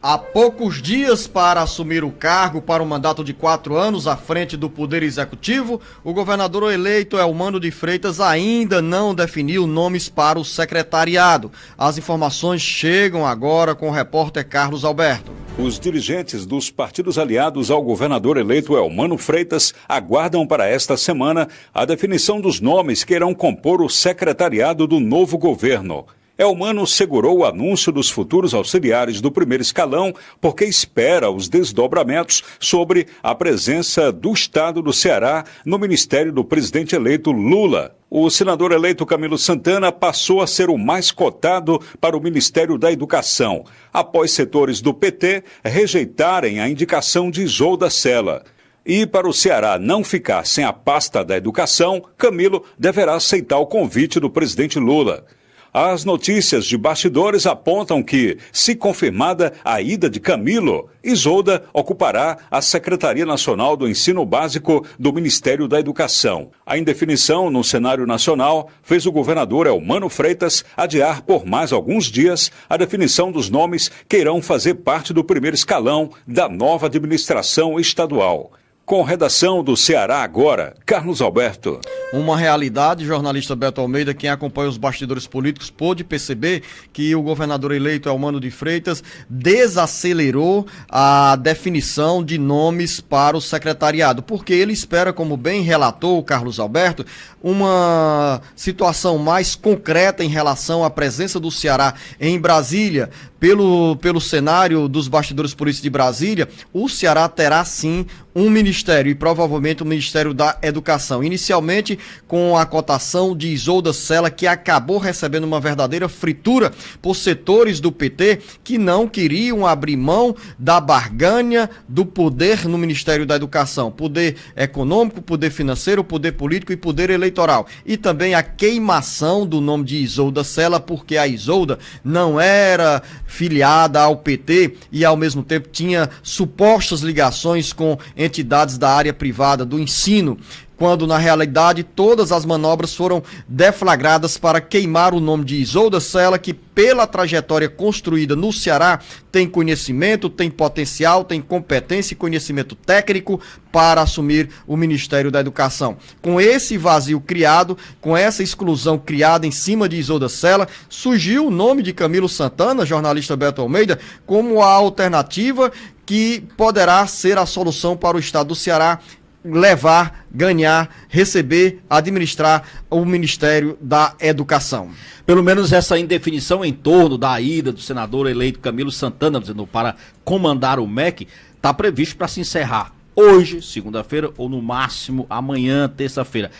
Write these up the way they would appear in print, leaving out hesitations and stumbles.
Há poucos dias para assumir o cargo para um mandato de 4 anos à frente do Poder Executivo, o governador eleito Eumano de Freitas ainda não definiu nomes para o secretariado. As informações chegam agora com o repórter Carlos Alberto. Os dirigentes dos partidos aliados ao governador eleito Eumano Freitas aguardam para esta semana a definição dos nomes que irão compor o secretariado do novo governo. Eumano segurou o anúncio dos futuros auxiliares do primeiro escalão porque espera os desdobramentos sobre a presença do Estado do Ceará no ministério do presidente eleito Lula. O senador eleito Camilo Santana passou a ser o mais cotado para o Ministério da Educação, após setores do PT rejeitarem a indicação de Isolda Sela. E para o Ceará não ficar sem a pasta da educação, Camilo deverá aceitar o convite do presidente Lula. As notícias de bastidores apontam que, se confirmada a ida de Camilo, Isolda ocupará a Secretaria Nacional do Ensino Básico do Ministério da Educação. A indefinição no cenário nacional fez o governador Eumano Freitas adiar por mais alguns dias a definição dos nomes que irão fazer parte do primeiro escalão da nova administração estadual. Com redação do Ceará Agora, Carlos Alberto. Uma realidade, jornalista Beto Almeida, quem acompanha os bastidores políticos, pôde perceber que o governador eleito Eumano de Freitas desacelerou a definição de nomes para o secretariado, porque ele espera, como bem relatou o Carlos Alberto, uma situação mais concreta em relação à presença do Ceará em Brasília. Pelo cenário dos bastidores políticos de Brasília, o Ceará terá sim um ministério, e provavelmente o Ministério da Educação. Inicialmente com a cotação de Isolda Sela, que acabou recebendo uma verdadeira fritura por setores do PT que não queriam abrir mão da barganha do poder no Ministério da Educação. Poder econômico, poder financeiro, poder político e poder eleitoral. E também a queimação do nome de Isolda Sela, porque a Isolda não era filiada ao PT e ao mesmo tempo tinha supostas ligações com entidades da área privada do ensino, quando na realidade todas as manobras foram deflagradas para queimar o nome de Isolda Sela, que pela trajetória construída no Ceará tem conhecimento, tem potencial, tem competência e conhecimento técnico para assumir o Ministério da Educação. Com esse vazio criado, com essa exclusão criada em cima de Isolda Sela, surgiu o nome de Camilo Santana, jornalista Beto Almeida, como a alternativa que poderá ser a solução para o estado do Ceará levar, ganhar, receber, administrar o Ministério da Educação. Pelo menos essa indefinição em torno da ida do senador eleito Camilo Santana para comandar o MEC está previsto para se encerrar hoje, segunda-feira, ou no máximo amanhã, terça-feira.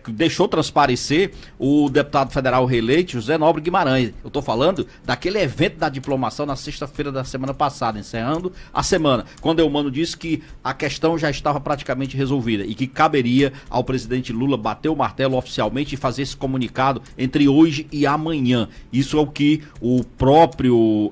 Deixou transparecer o deputado federal reeleito José Nobre Guimarães. Eu estou falando daquele evento da diplomação na sexta-feira da semana passada, encerrando a semana, quando Eumano disse que a questão já estava praticamente resolvida e que caberia ao presidente Lula bater o martelo oficialmente e fazer esse comunicado entre hoje e amanhã. Isso é o que o próprio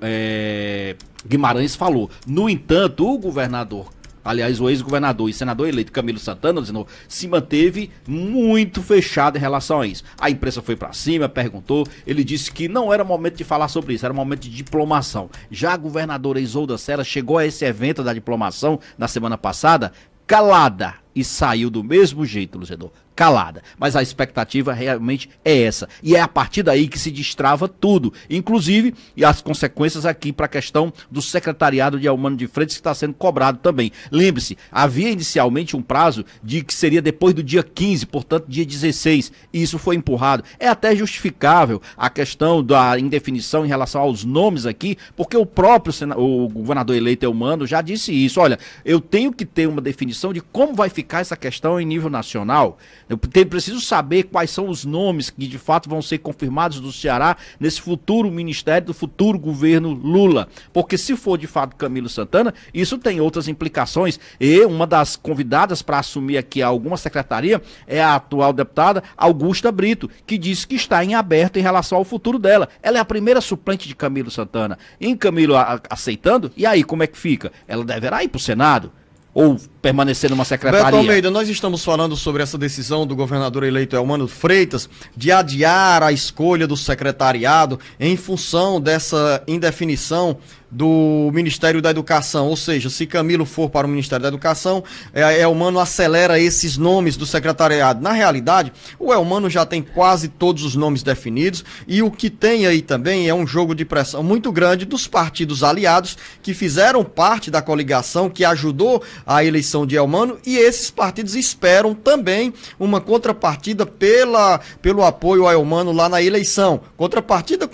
Guimarães falou. No entanto, o governador, aliás, o ex-governador e senador eleito Camilo Santana se manteve muito fechado em relação a isso. A imprensa foi pra cima, perguntou, ele disse que não era momento de falar sobre isso, era momento de diplomação. Já a governadora Isolda Sela chegou a esse evento da diplomação na semana passada calada e saiu do mesmo jeito, Luzedor, calada. Mas a expectativa realmente é essa. E é a partir daí que se destrava tudo, inclusive e as consequências aqui para a questão do secretariado de Eumano de Freitas, que está sendo cobrado também. Lembre-se, havia inicialmente um prazo de que seria depois do dia 15, portanto dia 16, e isso foi empurrado. É até justificável a questão da indefinição em relação aos nomes aqui, porque o próprio o governador eleito Eumano já disse isso. Olha, eu tenho que ter uma definição de como vai ficar essa questão em nível nacional. Eu preciso saber quais são os nomes que de fato vão ser confirmados do Ceará nesse futuro ministério do futuro governo Lula, porque se for de fato Camilo Santana, isso tem outras implicações, e uma das convidadas para assumir aqui alguma secretaria é a atual deputada Augusta Brito, que disse que está em aberto em relação ao futuro dela. Ela é a primeira suplente de Camilo Santana. Em Camilo aceitando, e aí como é que fica? Ela deverá ir para o Senado? Ou permanecer numa secretaria? Beto Almeida, nós estamos falando sobre essa decisão do governador eleito Eumano Freitas de adiar a escolha do secretariado em função dessa indefinição do Ministério da Educação, ou seja, se Camilo for para o Ministério da Educação, Elmano acelera esses nomes do secretariado. Na realidade, o Elmano já tem quase todos os nomes definidos, e o que tem aí também é um jogo de pressão muito grande dos partidos aliados que fizeram parte da coligação que ajudou a eleição de Elmano, e esses partidos esperam também uma contrapartida pelo apoio a Elmano lá na eleição. Contrapartida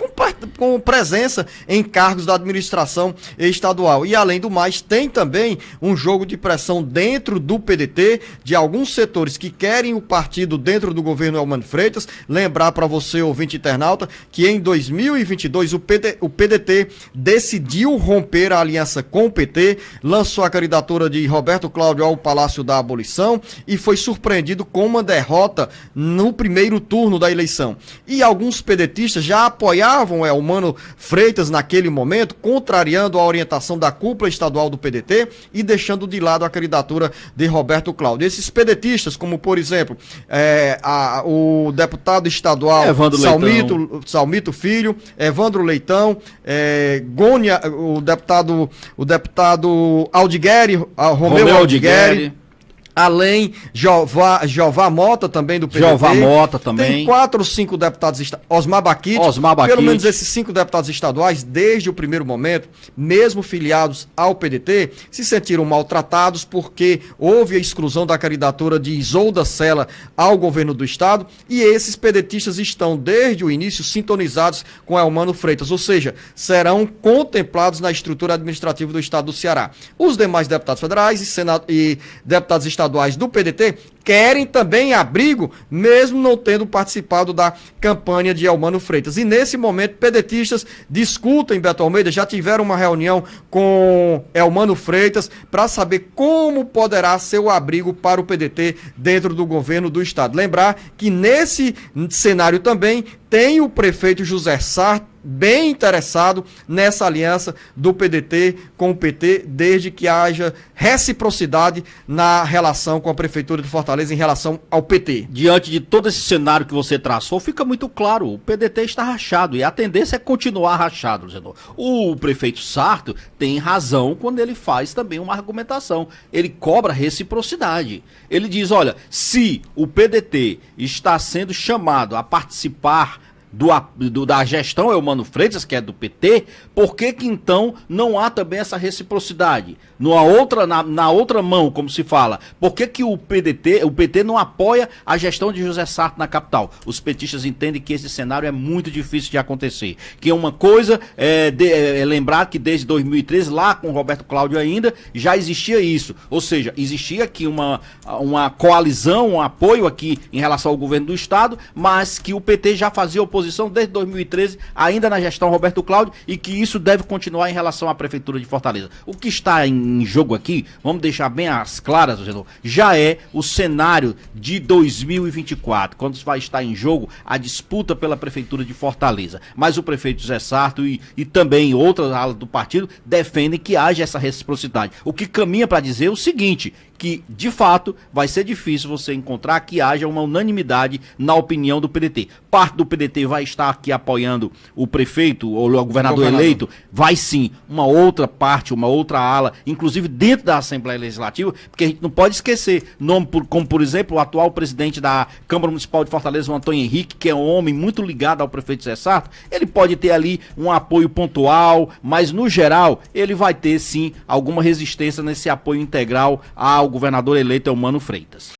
com presença em cargos da administração estadual. E além do mais, tem também um jogo de pressão dentro do PDT, de alguns setores que querem o partido dentro do governo Elmano Freitas. Lembrar para você, ouvinte internauta, que em 2022 o PDT decidiu romper a aliança com o PT, lançou a candidatura de Roberto Cláudio ao Palácio da Abolição e foi surpreendido com uma derrota no primeiro turno da eleição. E alguns pedetistas já apoiavam Elmano Freitas naquele momento, contrariando a orientação da cúpula estadual do PDT e deixando de lado a candidatura de Roberto Cláudio. Esses pedetistas, como por exemplo, o deputado estadual Salmito Filho, Evandro Leitão, Gônia, o deputado Romeu Aldigueri, além Jeová Mota também do PDT. Jeová Mota também. Tem 4 ou 5 deputados estaduais. Osmar Baquite. Pelo menos esses 5 deputados estaduais, desde o primeiro momento, mesmo filiados ao PDT, se sentiram maltratados porque houve a exclusão da candidatura de Isolda Sela ao governo do estado, e esses pedetistas estão desde o início sintonizados com Elmano Freitas, ou seja, serão contemplados na estrutura administrativa do estado do Ceará. Os demais deputados federais e deputados estaduais do PDT querem também abrigo, mesmo não tendo participado da campanha de Elmano Freitas. E nesse momento, pedetistas discutem, Beto Almeida, já tiveram uma reunião com Elmano Freitas para saber como poderá ser o abrigo para o PDT dentro do governo do estado. Lembrar que nesse cenário também tem o prefeito José Sarto bem interessado nessa aliança do PDT com o PT, desde que haja reciprocidade na relação com a Prefeitura de Fortaleza em relação ao PT. Diante de todo esse cenário que você traçou, fica muito claro, o PDT está rachado e a tendência é continuar rachado, Zenor. O prefeito Sarto tem razão quando ele faz também uma argumentação. Ele cobra reciprocidade. Ele diz, olha, se o PDT está sendo chamado a participar da gestão Elmano Freitas, que é do PT, por que então não há também essa reciprocidade? Na outra mão, como se fala, por que o PT não apoia a gestão de José Sarto na capital? Os petistas entendem que esse cenário é muito difícil de acontecer. Que uma coisa é lembrar que desde 2013, lá com Roberto Cláudio ainda, já existia isso. Ou seja, existia aqui uma coalizão, um apoio aqui em relação ao governo do estado, mas que o PT já fazia oposição desde 2013, ainda na gestão Roberto Cláudio, e que isso deve continuar em relação à Prefeitura de Fortaleza. O que está em jogo aqui, vamos deixar bem as claras, já é o cenário de 2024, quando vai estar em jogo a disputa pela Prefeitura de Fortaleza. Mas o prefeito José Sarto e também outras alas do partido defendem que haja essa reciprocidade. O que caminha para dizer o seguinte, que de fato vai ser difícil você encontrar que haja uma unanimidade na opinião do PDT. Parte do PDT vai estar aqui apoiando o prefeito ou o governador eleito, vai sim, uma outra parte, uma outra ala, inclusive dentro da Assembleia Legislativa, porque a gente não pode esquecer nome como, por exemplo, o atual presidente da Câmara Municipal de Fortaleza, o Antônio Henrique, que é um homem muito ligado ao prefeito Zé Sarto. Ele pode ter ali um apoio pontual, mas no geral ele vai ter sim alguma resistência nesse apoio integral ao governador eleito Elmano Freitas.